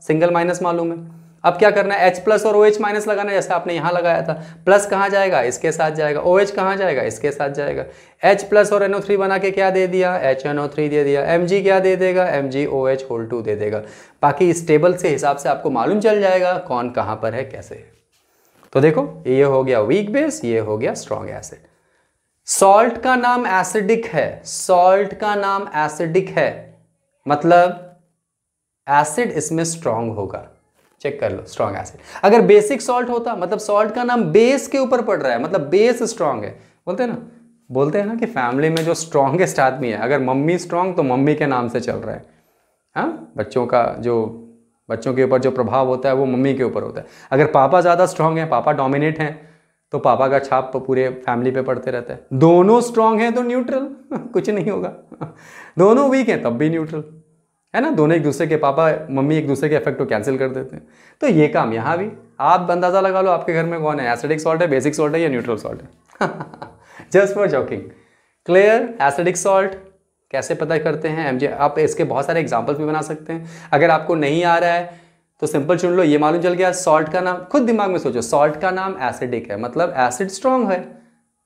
सिंगल माइनस मालूम है। अब क्या करना है, H+ और OH- लगाना है, जैसे आपने यहां लगाया था। प्लस कहां जाएगा, इसके साथ जाएगा। OH कहां जाएगा, इसके साथ जाएगा। H+ और NO3 बना के क्या दे दिया, HNO3 दे दिया। Mg क्या दे देगा, MgOH2 दे देगा। बाकी इस टेबल से हिसाब से आपको मालूम चल जाएगा कौन कहां पर है, कैसे है। तो देखो ये हो गया वीक बेस, ये हो गया स्ट्रॉन्ग एसिड। सॉल्ट का नाम एसिडिक है, सॉल्ट का नाम एसिडिक है, मतलब एसिड इसमें स्ट्रॉन्ग होगा। चेक कर लो, स्ट्रॉन्ग एसिड। अगर बेसिक सॉल्ट होता, मतलब सॉल्ट का नाम बेस के ऊपर पड़ रहा है, मतलब बेस स्ट्रॉन्ग है। बोलते हैं ना कि फैमिली में जो स्ट्रॉन्गेस्ट आदमी है, अगर मम्मी स्ट्रॉन्ग तो मम्मी के नाम से चल रहा है। हाँ, बच्चों के ऊपर जो प्रभाव होता है वो मम्मी के ऊपर होता है। अगर पापा ज़्यादा स्ट्रांग हैं, पापा डोमिनेट हैं, तो पापा का छाप पूरे फैमिली पे पड़ते रहता है। दोनों स्ट्रांग हैं तो न्यूट्रल कुछ नहीं होगा। दोनों वीक हैं तब भी न्यूट्रल, है ना। दोनों एक दूसरे के, पापा मम्मी एक दूसरे के इफेक्ट को कैंसिल कर देते हैं। तो ये काम यहाँ भी आप अंदाज़ा लगा लो, आपके घर में कौन है, एसिडिक सॉल्ट है, बेसिक सॉल्ट है या न्यूट्रल सॉल्ट है। Just for joking. Clear. Acidic salt कैसे पता करते हैं, Mg। आप इसके बहुत सारे एग्जांपल्स भी बना सकते हैं। अगर आपको नहीं आ रहा है तो सिंपल चुन लो, ये मालूम चल गया। सॉल्ट का नाम खुद दिमाग में सोचो, सॉल्ट का नाम एसिडिक है, मतलब एसिड स्ट्रॉन्ग है,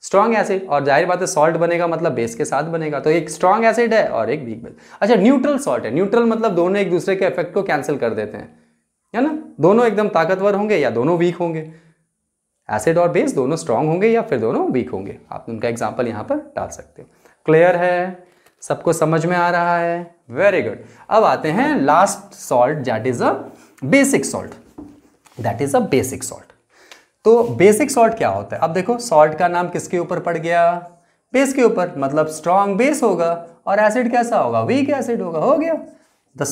स्ट्रॉन्ग एसिड। और जाहिर बात है सॉल्ट बनेगा मतलब बेस के साथ बनेगा, तो एक स्ट्रॉन्ग एसिड है और एक वीक बेस। अच्छा, न्यूट्रल सॉल्ट है। न्यूट्रल मतलब दोनों एक दूसरे के इफेक्ट को कैंसिल कर देते हैं, है ना। दोनों एकदम ताकतवर होंगे या दोनों वीक होंगे। एसिड और बेस दोनों स्ट्रॉन्ग होंगे या फिर दोनों वीक होंगे। आप उनका एग्जाम्पल यहाँ पर डाल सकते हो। क्लियर है, सबको समझ में आ रहा है? Very good. अब आते हैं last salt, that is a basic salt. That is a basic salt. तो बेसिक सॉल्ट क्या होता है? अब देखो, सॉल्ट का नाम किसके ऊपर पड़ गया, बेस के ऊपर, मतलब स्ट्रॉन्ग बेस होगा और एसिड कैसा होगा, वीक एसिड होगा। हो गया the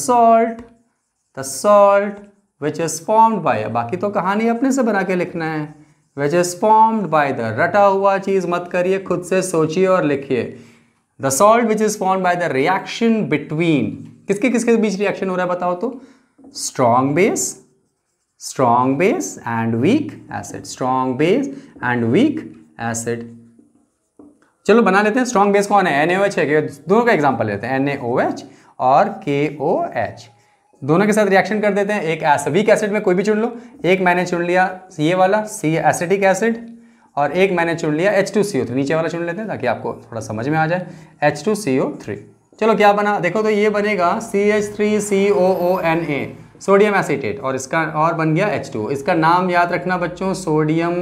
salt which is formed by, बाकी तो कहानी अपने से बना के लिखना है, which is formed by the, रटा हुआ चीज मत करिए, खुद से सोचिए और लिखिए। The salt which is formed by the reaction between, किसके बीच रिएक्शन हो रहा है बताओ तो, strong base and weak acid, strong base and weak acid. चलो बना लेते हैं। स्ट्रॉन्ग बेस कौन है, NaOH है, दोनों का एग्जांपल लेते हैं, NaOH और KOH, दोनों के साथ रिएक्शन कर देते हैं। एक वीक एसिड में कोई भी चुन लो, एक मैंने चुन लिया ये वाला एसिटिक एसिड, और एक मैंने चुन लिया H2CO3, नीचे वाला चुन लेते हैं ताकि आपको थोड़ा समझ में आ जाए, H2CO3। चलो क्या बना देखो, तो ये बनेगा CH3COONA, सोडियम एसीटेट, और इसका और बन गया H2। इसका नाम याद रखना बच्चों, सोडियम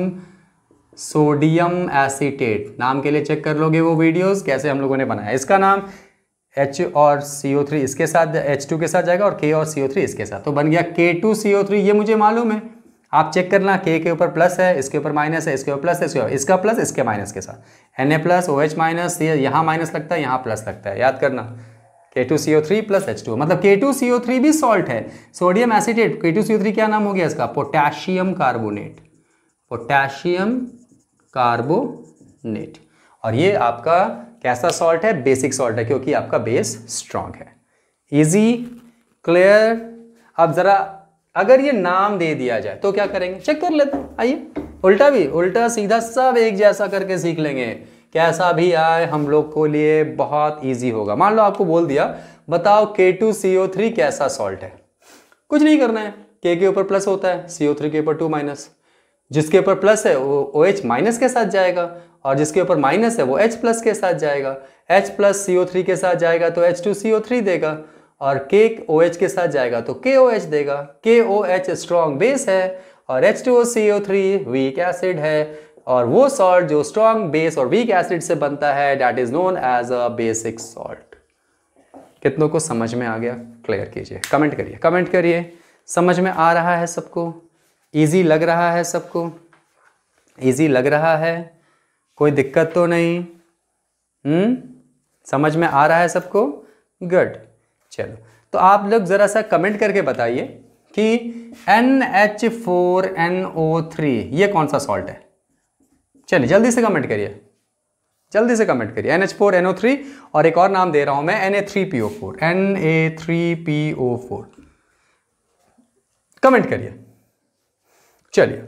एसीटेट। नाम के लिए चेक कर लोगे वो वीडियोस कैसे हम लोगों ने बनाया। इसका नाम H और CO3 इसके साथ, H2 के साथ जाएगा और K और CO3 इसके साथ, तो बन गया K2CO3। ये मुझे मालूम है, आप चेक करना, K के ऊपर प्लस है, इसके ऊपर माइनस है, इसके ऊपर प्लस है, इसका प्लस इसके माइनस के साथ, Na+OH-, यहाँ माइनस लगता है, यहाँ प्लस लगता है, याद करना। K2CO3 प्लस H2, मतलब K2CO3 भी सॉल्ट है, सोडियम एसीटेट। K2CO3 क्या नाम हो गया इसका, पोटेशियम कार्बोनेट, पोटेशियम कार्बोनेट। और ये आपका कैसा सॉल्ट है, बेसिक सॉल्ट है, क्योंकि आपका बेस स्ट्रॉन्ग है। Easy, clear. अब जरा अगर ये नाम दे दिया जाए तो क्या करेंगे, चेक कर लेते हैं। आइए, उल्टा सीधा सब एक जैसा करके सीख लेंगे, कैसा भी आए हम लोग को लिए बहुत इजी होगा। मान लो आपको बोल दिया बताओ K2CO3 कैसा सॉल्ट है, कुछ नहीं करना है, K के ऊपर प्लस होता है, CO3 के ऊपर 2-, जिसके ऊपर प्लस है वो OH- के साथ जाएगा, और जिसके ऊपर माइनस है वो H+ के साथ जाएगा। H+ CO3 के साथ जाएगा तो H2CO3 देगा, और KOH के साथ जाएगा तो KOH देगा। KOH स्ट्रॉन्ग बेस है और H2CO3 वीक एसिड है, और वो सॉल्ट जो स्ट्रॉन्ग बेस और वीक एसिड से बनता है that is known as a basic salt. कितनों को समझ में आ गया, क्लियर कीजिए, कमेंट करिए। समझ में आ रहा है सबको? इजी लग रहा है सबको? इजी लग रहा है? कोई दिक्कत तो नहीं? समझ में आ रहा है सबको? गुड। चलो तो आप लोग ज़रा सा कमेंट करके बताइए कि NH4NO3 ये कौन सा सॉल्ट है? चलिए जल्दी से कमेंट करिए, जल्दी से कमेंट करिए। NH4NO3 और एक और नाम दे रहा हूं मैं Na3PO4, Na3PO4। कमेंट करिए। चलिए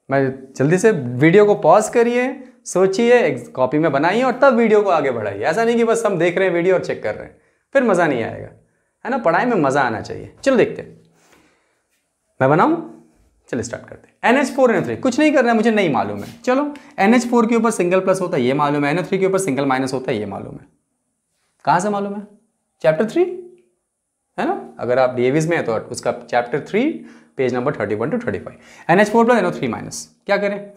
मैं जल्दी से वीडियो को पॉज करिए, सोचिए, कॉपी में बनाइए और तब वीडियो को आगे बढ़ाइए। ऐसा नहीं कि बस हम देख रहे हैं वीडियो और चेक कर रहे हैं, फिर मज़ा नहीं आएगा, है ना। पढ़ाई में मज़ा आना चाहिए। चलो देखते हैं, मैं बनाऊं? चलिए स्टार्ट करते हैं। NH4NO3 कुछ नहीं करना है, मुझे नहीं मालूम है। चलो NH4 के ऊपर सिंगल प्लस होता है ये मालूम है, NO3 के ऊपर सिंगल माइनस होता है ये मालूम है। कहाँ से मालूम है? चैप्टर 3 है ना। अगर आप DAVs में है तो उसका chapter 3 page number 31 to 35। NH4 plus NO3 minus. क्या करें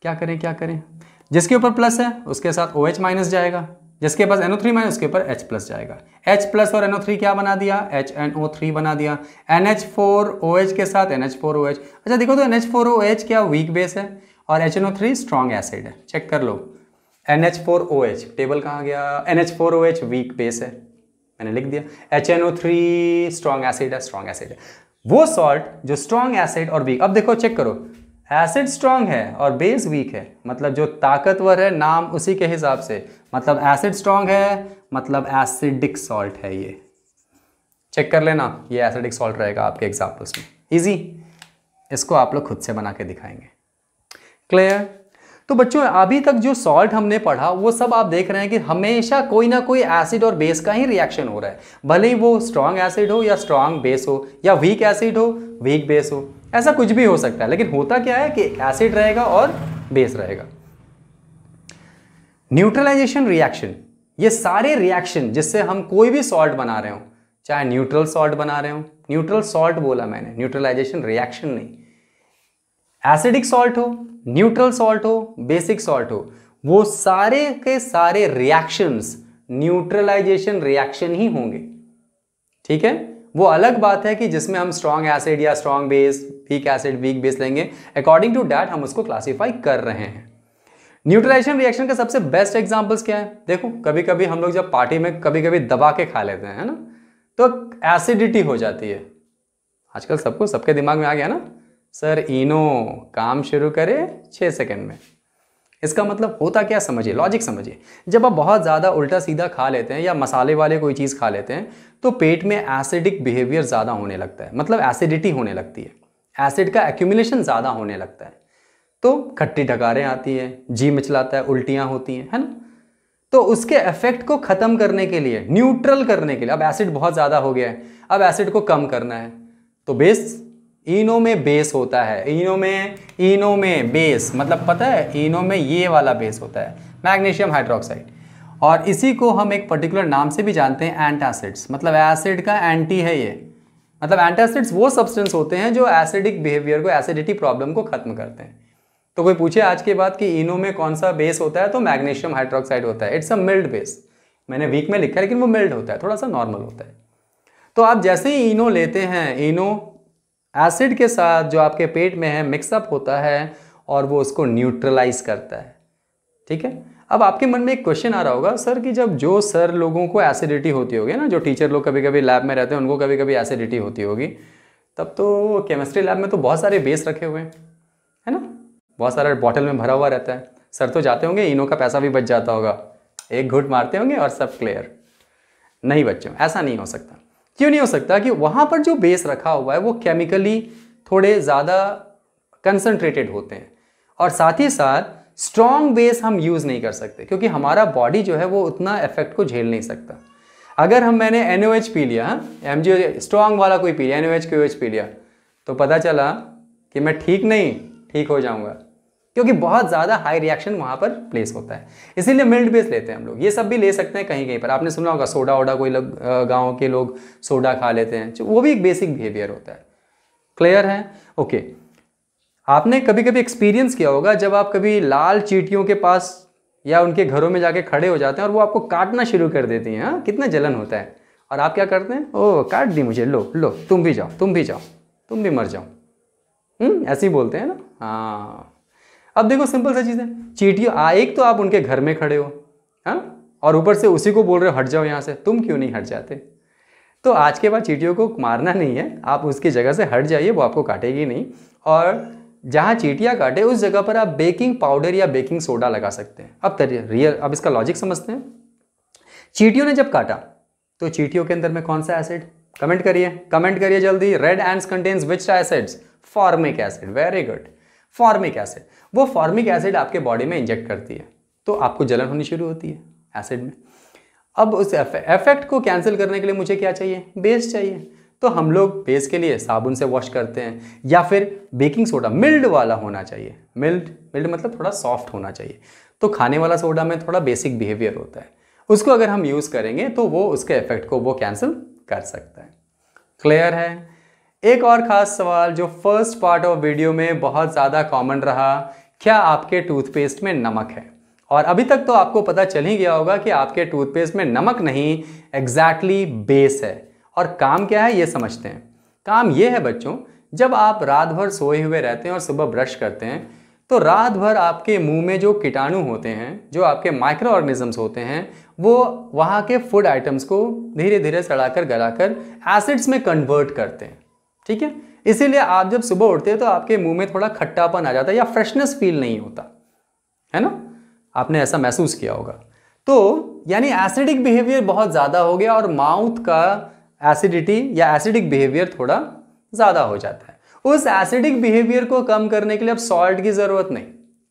क्या करें क्या करें? जिसके ऊपर प्लस है उसके साथ OH माइनस जाएगा, जिसके पास NO3 माइनस उसके ऊपर H प्लस जाएगा। H प्लस और NO3 क्या बना दिया? HNO3 बना दिया। NH4OH के साथ NH4OH। अच्छा देखो तो NH4OH क्या वीक बेस है और HNO3 स्ट्रॉन्ग एसिड है। चेक कर लो। NH4OH टेबल कहाँ गया? NH4OH वीक बेस है, मैंने लिख दिया। HNO3 स्ट्रॉन्ग एसिड है, स्ट्रॉन्ग एसिड है। वो सॉल्ट जो स्ट्रॉन्ग एसिड और वीक, अब देखो चेक करो, एसिड स्ट्रॉन्ग है और बेस वीक है, मतलब जो ताकतवर है नाम उसी के हिसाब से, मतलब एसिड स्ट्रॉन्ग है मतलब एसिडिक सॉल्ट है। ये चेक कर लेना, ये एसिडिक सॉल्ट रहेगा आपके एग्जाम्पल्स में। इजी, इसको आप लोग खुद से बना के दिखाएंगे। क्लियर? तो बच्चों अभी तक जो सॉल्ट हमने पढ़ा वो सब आप देख रहे हैं कि हमेशा कोई ना कोई एसिड और बेस का ही रिएक्शन हो रहा है, भले ही वो स्ट्रॉन्ग एसिड हो या स्ट्रॉन्ग बेस हो, या वीक एसिड हो वीक बेस हो, ऐसा कुछ भी हो सकता है। लेकिन होता क्या है कि एसिड रहेगा और बेस रहेगा। न्यूट्रलाइजेशन रिएक्शन, ये सारे रिएक्शन जिससे हम कोई भी सॉल्ट बना रहे हो, चाहे न्यूट्रल सॉल्ट बना रहे हो, न्यूट्रल सॉल्ट बोला मैंने, न्यूट्रलाइजेशन रिएक्शन नहीं, एसिडिक सॉल्ट हो, न्यूट्रल सॉल्ट हो, बेसिक सॉल्ट हो, वो सारे के सारे रिएक्शंस न्यूट्रलाइजेशन रिएक्शन ही होंगे। ठीक है, वो अलग बात है कि जिसमें हम स्ट्रॉन्ग एसिड या strong base, weak acid weak base लेंगे, अकॉर्डिंग टू दैट हम उसको क्लासीफाई कर रहे हैं। न्यूट्रलाइजेशन रिएक्शन का सबसे बेस्ट एग्जांपल्स क्या है? देखो कभी कभी हम लोग जब पार्टी में कभी कभी दबा के खा लेते हैं, है ना, तो एसिडिटी हो जाती है। आजकल सबको सबके दिमाग में आ गया ना, सर इनो काम शुरू करे 6 सेकंड में। इसका मतलब होता क्या, समझिए, लॉजिक समझिए। जब आप बहुत ज़्यादा उल्टा सीधा खा लेते हैं या मसाले वाले कोई चीज़ खा लेते हैं तो पेट में एसिडिक बिहेवियर ज़्यादा होने लगता है, मतलब एसिडिटी होने लगती है, एसिड का एक्यूमुलेशन ज़्यादा होने लगता है, तो खट्टी डकारें आती है, जी मिचलाता है, उल्टियाँ होती हैं, है ना। तो उसके इफेक्ट को ख़त्म करने के लिए, न्यूट्रल करने के लिए, अब एसिड बहुत ज़्यादा हो गया है, अब एसिड को कम करना है, तो बेस, इनो में बेस होता है, इनो में बेस मतलब पता है, इनो में ये वाला बेस होता है मैग्नीशियम हाइड्रोक्साइड, और इसी को हम एक पर्टिकुलर नाम से भी जानते हैं एंटासिड्स, मतलब एसिड का एंटी है ये, मतलब एंटासिड्स वो सब्सटेंस होते हैं जो एसिडिक बिहेवियर को, एसिडिटी प्रॉब्लम को खत्म करते हैं। तो कोई पूछे आज के बाद कि इनो में कौन सा बेस होता है, तो मैग्नीशियम हाइड्रोक्साइड होता है। इट्स अ मिल्ड बेस, मैंने वीक में लिखा है लेकिन वो मिल्ड होता है, थोड़ा सा नॉर्मल होता है। तो आप जैसे ही इनो लेते हैं, इनो एसिड के साथ जो आपके पेट में है मिक्सअप होता है और वो उसको न्यूट्रलाइज करता है। ठीक है, अब आपके मन में एक क्वेश्चन आ रहा होगा, सर कि जब जो सर लोगों को एसिडिटी होती होगी ना, जो टीचर लोग कभी कभी लैब में रहते हैं उनको कभी कभी एसिडिटी होती होगी, तब तो केमिस्ट्री लैब में तो बहुत सारे बेस रखे हुए हैं, है ना, बहुत सारा बॉटल में भरा हुआ रहता है। सर तो जाते होंगे, इनो का पैसा भी बच जाता होगा, एक घुट मारते होंगे और सब क्लियर। नहीं बच्चों, ऐसा नहीं हो सकता। क्यों नहीं हो सकता? कि वहाँ पर जो बेस रखा हुआ है वो केमिकली थोड़े ज़्यादा कंसंट्रेटेड होते हैं, और साथ ही साथ स्ट्रॉन्ग बेस हम यूज़ नहीं कर सकते क्योंकि हमारा बॉडी जो है वो उतना इफेक्ट को झेल नहीं सकता। अगर मैंने NaOH पी लिया, MgO स्ट्रॉन्ग वाला कोई पी लिया, NaOH KOH पी लिया, तो पता चला कि मैं ठीक हो जाऊँगा, क्योंकि बहुत ज़्यादा हाई रिएक्शन वहाँ पर प्लेस होता है। इसीलिए मिल्ड बेस लेते हैं हम लोग। ये सब भी ले सकते हैं कहीं कहीं पर, आपने सुना होगा सोडा वोडा, कोई लोग गाँव के लोग सोडा खा लेते हैं, वो भी एक बेसिक बिहेवियर होता है। क्लियर है? ओके। आपने कभी कभी एक्सपीरियंस किया होगा जब आप कभी लाल चींटियों के पास या उनके घरों में जाके खड़े हो जाते हैं और वो आपको काटना शुरू कर देती हैं, कितना जलन होता है, और आप क्या करते हैं, ओह काट दी मुझे, लो लो तुम भी जाओ, तुम भी मर जाओ। ऐसे ही बोलते हैं ना। हाँ, अब देखो सिंपल सा चीज़ है, चींटियों एक तो आप उनके घर में खड़े हो, हाँ, और ऊपर से उसी को बोल रहे हो हट जाओ यहाँ से, तुम क्यों नहीं हट जाते? तो आज के बाद चींटियों को मारना नहीं है, आप उसकी जगह से हट जाइए, वो आपको काटेगी नहीं। और जहाँ चींटियाँ काटे उस जगह पर आप बेकिंग पाउडर या बेकिंग सोडा लगा सकते हैं। अब इसका लॉजिक समझते हैं। चींटियों ने जब काटा तो चींटियों के अंदर में कौन सा एसिड? कमेंट करिए जल्दी। रेड एंड्स कंटेन्स विच acids? Formic acid. Very good, formic acid. वो फॉर्मिक एसिड आपके बॉडी में इंजेक्ट करती है तो आपको जलन होनी शुरू होती है एसिड में। अब उस इफेक्ट को कैंसिल करने के लिए मुझे क्या चाहिए? बेस चाहिए। तो हम लोग बेस के लिए साबुन से वॉश करते हैं, या फिर बेकिंग सोडा मिल्ड वाला होना चाहिए। मिल्ड मतलब थोड़ा सॉफ्ट होना चाहिए। तो खाने वाला सोडा में थोड़ा बेसिक बिहेवियर होता है, उसको अगर हम यूज़ करेंगे तो वो उसके इफेक्ट को वो कैंसिल कर सकता है। क्लियर है? एक और ख़ास सवाल जो फर्स्ट पार्ट ऑफ वीडियो में बहुत ज़्यादा कॉमन रहा, क्या आपके टूथपेस्ट में नमक है? और अभी तक तो आपको पता चल ही गया होगा कि आपके टूथपेस्ट में नमक नहीं, एग्जैक्टली बेस है। और काम क्या है ये समझते हैं। काम ये है बच्चों, जब आप रात भर सोए हुए रहते हैं और सुबह ब्रश करते हैं तो रात भर आपके मुंह में जो कीटाणु होते हैं, जो आपके माइक्रो ऑर्गेनिजम्स होते हैं, वो वहाँ के फूड आइटम्स को धीरे धीरे सड़ाकर गलाकर एसिड्स में कन्वर्ट करते हैं। ठीक है, इसीलिए आप जब सुबह उठते हैं तो आपके मुंह में थोड़ा खट्टापन आ जाता है या फ्रेशनेस फील नहीं होता है ना। आपने ऐसा महसूस किया होगा। तो यानी एसिडिक बिहेवियर बहुत ज़्यादा हो गया और माउथ का एसिडिटी या एसिडिक बिहेवियर थोड़ा ज़्यादा हो जाता है। उस एसिडिक बिहेवियर को कम करने के लिए अब सॉल्ट की ज़रूरत नहीं,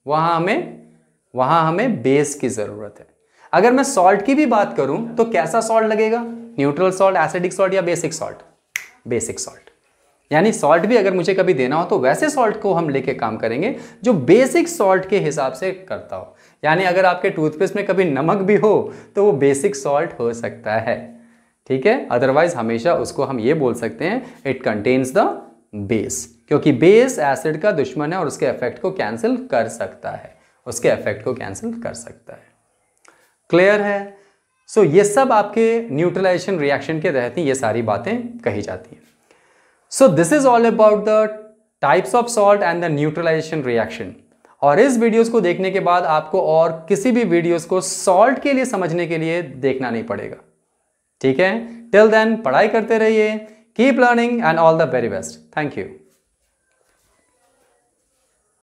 वहाँ हमें बेस की ज़रूरत है। अगर मैं सॉल्ट की भी बात करूँ तो कैसा सॉल्ट लगेगा? न्यूट्रल सॉल्ट, एसिडिक सॉल्ट या बेसिक सॉल्ट? Basic salt. यानी सॉल्ट भी अगर मुझे कभी देना हो तो वैसे सॉल्ट को हम लेके काम करेंगे जो बेसिक सॉल्ट के हिसाब से करता हो। यानी अगर आपके टूथपेस्ट में कभी नमक भी हो तो वो बेसिक सॉल्ट हो सकता है, ठीक है। अदरवाइज हमेशा उसको हम ये बोल सकते हैं इट कंटेन्स द बेस, क्योंकि बेस एसिड का दुश्मन है और उसके इफेक्ट को कैंसिल कर सकता है, क्लियर है? सो ये सब आपके न्यूट्रलाइजेशन रिएक्शन के तहत ही ये सारी बातें कही जाती हैं। So this is all about the types of salt and the neutralisation reaction. और इस वीडियोस को देखने के बाद आपको और किसी भी वीडियोस को सॉल्ट के लिए समझने के लिए देखना नहीं पड़ेगा, ठीक है। टिल देन पढ़ाई करते रहिए, keep learning and all the very best. Thank you.